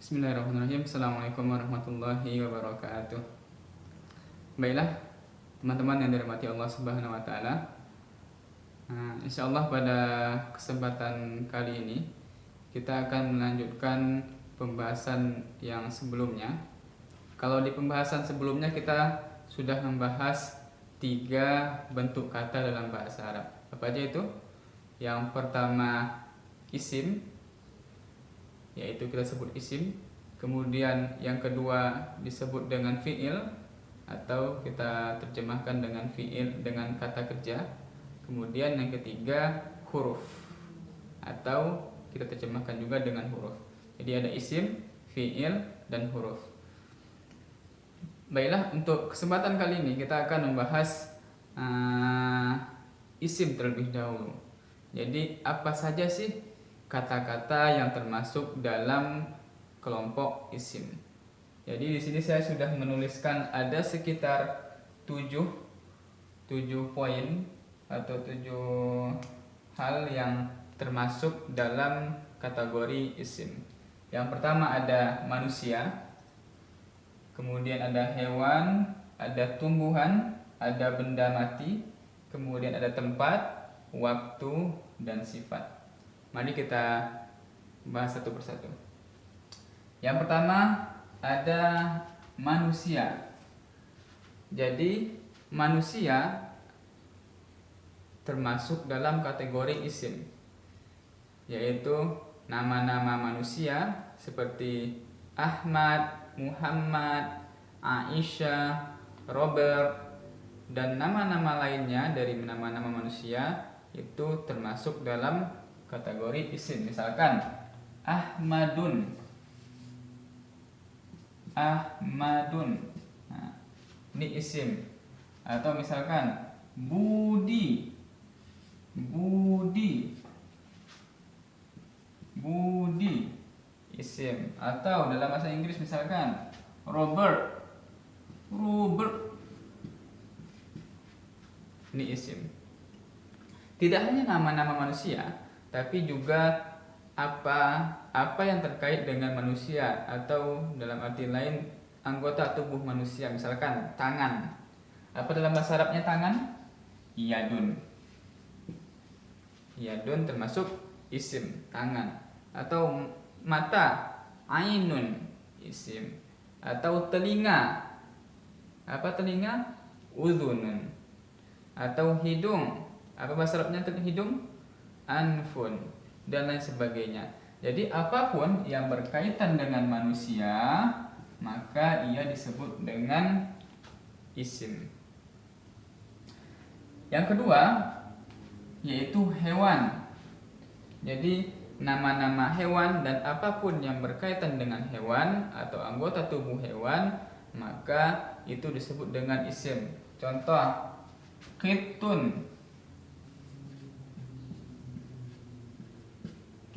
Bismillahirrahmanirrahim. Assalamualaikum warahmatullahi wabarakatuh. Baiklah teman-teman yang dirahmati Allah Subhanahu wa taala. Insyaallah pada kesempatan kali ini kita akan melanjutkan pembahasan yang sebelumnya. Kalau di pembahasan sebelumnya kita sudah membahas 3 bentuk kata dalam bahasa Arab. Apa aja itu? Yang pertama isim, yaitu kita sebut isim. Kemudian yang kedua disebut dengan fi'il, atau kita terjemahkan dengan fi'il dengan kata kerja. Kemudian yang ketiga huruf, atau kita terjemahkan juga dengan huruf. Jadi ada isim, fi'il, dan huruf. Baiklah, untuk kesempatan kali ini kita akan membahas isim terlebih dahulu. Jadi apa saja sih kata-kata yang termasuk dalam kelompok isim? Jadi di sini saya sudah menuliskan ada sekitar 7 poin atau 7 hal yang termasuk dalam kategori isim. Yang pertama ada manusia, kemudian ada hewan, ada tumbuhan, ada benda mati, kemudian ada tempat, waktu, dan sifat. Mari kita bahas satu persatu. Yang pertama ada manusia. Jadi manusia termasuk dalam kategori isim, yaitu nama-nama manusia seperti Ahmad, Muhammad, Aisyah, Robert, dan nama-nama lainnya dari nama-nama manusia itu termasuk dalam kategori isim. Misalkan Ahmadun, nah, ini isim. Atau misalkan Budi, isim. Atau dalam bahasa Inggris misalkan Robert, ini isim. Tidak hanya nama-nama manusia, tapi juga apa yang terkait dengan manusia, atau dalam arti lain anggota tubuh manusia. Misalkan tangan. Apa dalam bahasa Arabnya tangan? Yadun termasuk isim, tangan. Atau mata, ainun, isim. Atau telinga. Apa telinga? Udhunun. Atau hidung. Apa bahasa Arabnya hidung? Anfun, dan lain sebagainya. Jadi apapun yang berkaitan dengan manusia, maka ia disebut dengan isim. Yang kedua yaitu hewan. Jadi nama-nama hewan dan apapun yang berkaitan dengan hewan atau anggota tubuh hewan, maka itu disebut dengan isim. Contoh,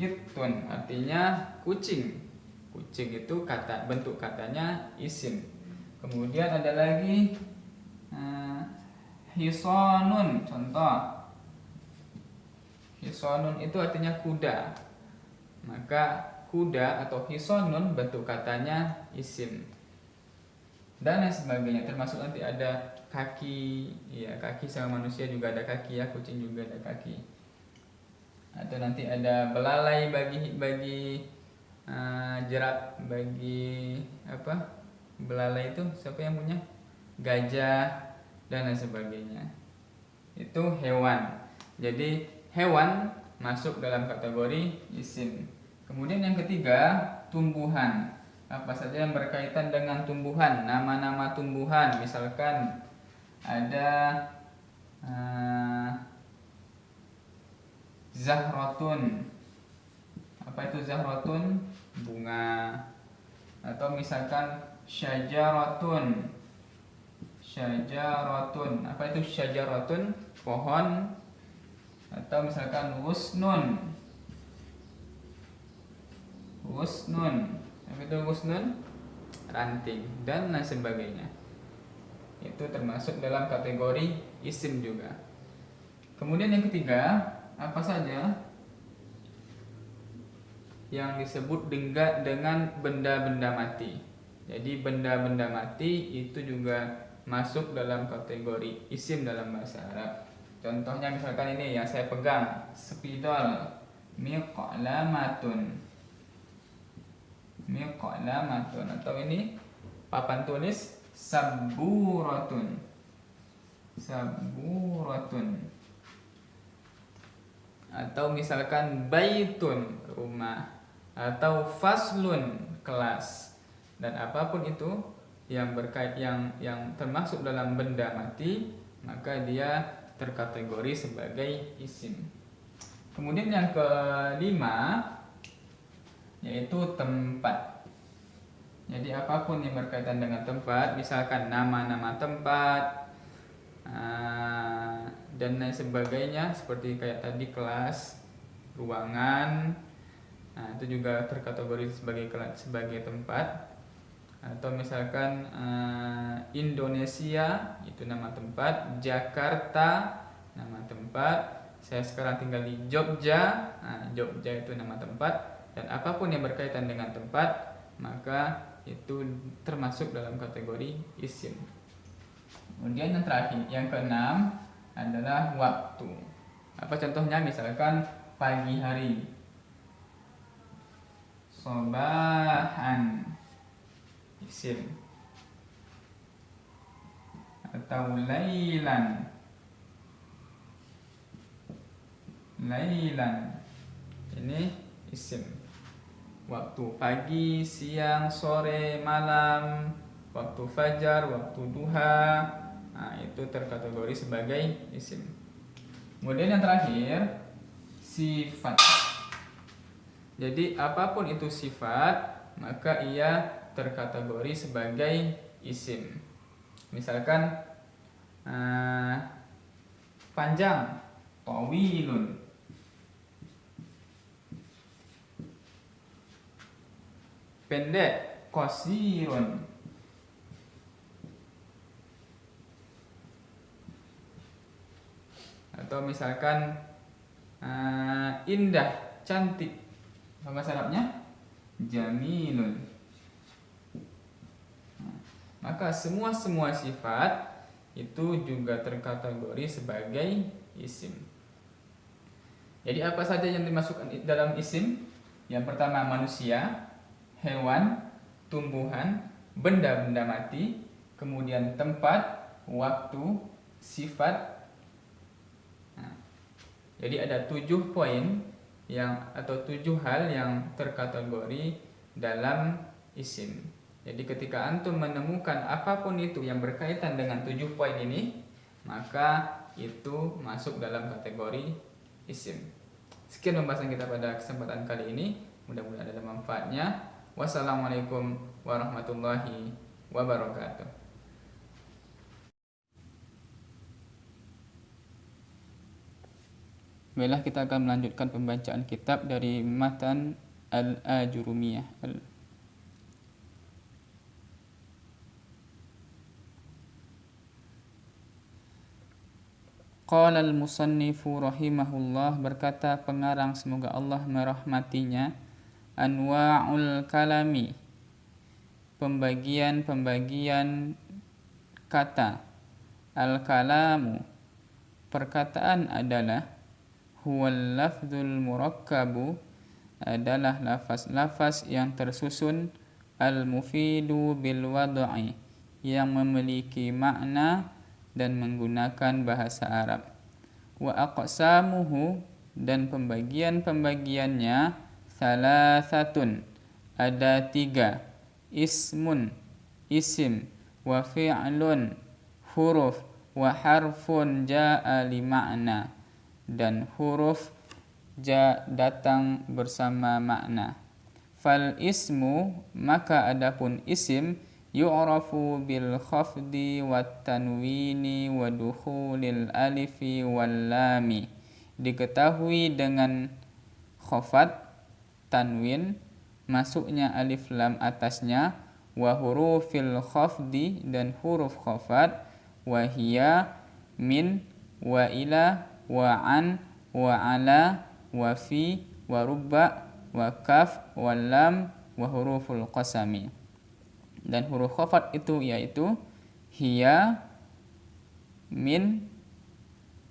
Kitun artinya kucing. Kucing itu bentuk katanya isim. Kemudian ada lagi hisonun. Contoh, hisonun itu artinya kuda. Maka kuda atau hisonun bentuk katanya isim. Dan lain sebagainya. Termasuk nanti ada kaki. Ya, kaki sama manusia juga ada kaki ya. Kucing juga ada kaki. Atau nanti ada belalai bagi jerat, bagi belalai itu siapa yang punya? Gajah, dan lain sebagainya. Itu hewan. Jadi hewan masuk dalam kategori isim. Kemudian yang ketiga tumbuhan. Apa saja yang berkaitan dengan tumbuhan? Nama-nama tumbuhan. Misalkan ada Zahratun. Apa itu Zahratun? Bunga. Atau misalkan Syajaratun. Apa itu Syajaratun? Pohon. Atau misalkan Husnun. Apa itu Husnun? Ranting, dan lain sebagainya. Itu termasuk dalam kategori isim juga. Kemudian yang ketiga apa saja? yang disebut dengan benda-benda mati. Jadi benda-benda mati itu juga masuk dalam kategori isim dalam bahasa Arab. Contohnya misalkan ini yang saya pegang, spidol, miqlamatun. Miqlamatun, atau ini papan tulis saburatun. Saburatun. Atau misalkan baitun, rumah, atau faslun, kelas. Dan apapun itu yang berkait yang termasuk dalam benda mati, maka dia terkategori sebagai isim. Kemudian yang kelima yaitu tempat. Jadi apapun yang berkaitan dengan tempat, misalkan nama-nama tempat dan lain sebagainya, seperti kayak tadi kelas, ruangan, itu juga terkategori sebagai tempat. Atau misalkan Indonesia, itu nama tempat. Jakarta, nama tempat. Saya sekarang tinggal di Jogja, Jogja itu nama tempat. Dan apapun yang berkaitan dengan tempat, maka itu termasuk dalam kategori isim. Kemudian yang terakhir, yang keenam adalah waktu. Apa contohnya? Misalkan pagi hari, sobahan, isim. Atau lailan, lailan, ini isim. Waktu pagi, siang, sore, malam, waktu fajar, waktu duha, itu terkategori sebagai isim. Kemudian yang terakhir, sifat. Jadi apapun itu sifat, maka ia terkategori sebagai isim. Misalkan panjang, tawilun. Pendek, qasirun. Atau misalkan indah, cantik, bahasa Arabnya jamilun. Maka semua sifat itu juga terkategori sebagai isim. Jadi apa saja yang dimasukkan dalam isim? Yang pertama manusia, hewan, tumbuhan, benda-benda mati, kemudian tempat, waktu, sifat. Jadi ada 7 poin atau 7 hal yang terkategori dalam isim. Jadi ketika antum menemukan apapun itu yang berkaitan dengan 7 poin ini, maka itu masuk dalam kategori isim. Sekian pembahasan kita pada kesempatan kali ini. Mudah-mudahan ada manfaatnya. Wassalamualaikum warahmatullahi wabarakatuh. Baiklah, kita akan melanjutkan pembacaan kitab dari Matan Al-Ajurumiyah. Qala al-musannifu rahimahullah, berkata pengarang semoga Allah merahmatinya, anwa'ul kalami, pembagian kata. Al-kalamu, perkataan adalah, huwal lafdzul murakkabu, adalah lafaz-lafaz yang tersusun, al-mufidu bil wad'i, yang memiliki makna dan menggunakan bahasa Arab. Wa aqsamuhu, dan pembagian-pembagiannya, salasatun, ada 3. Ismun, isim, wa fi'lun, huruf, wa harfun ja'a li ma'na, dan huruf datang bersama makna. Fal ismu, maka adapun isim, yu'rafu bil khafdi wat tanwini wa dukhulil alifi wal lami, diketahui dengan khafat, tanwin, masuknya alif lam atasnya, wa hurufil khafdi, dan huruf khafat, wa hiya, min, wa ila, wa an, wa ala, wa fi, wa rubba, wa kaf wa lam wa huruful qasami. Dan huruf khafat itu yaitu hiya, min,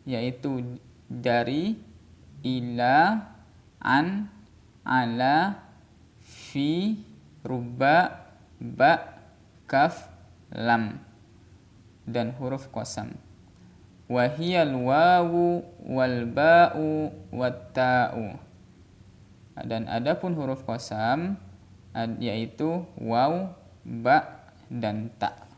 yaitu dari, ila, an, ala, fi, ruba, ba, kaf, lam. Dan huruf qasam. Wa hiyal wawu wal ba'u wat ta'u. Dan adapun huruf qasam yaitu waw, ba, dan ta.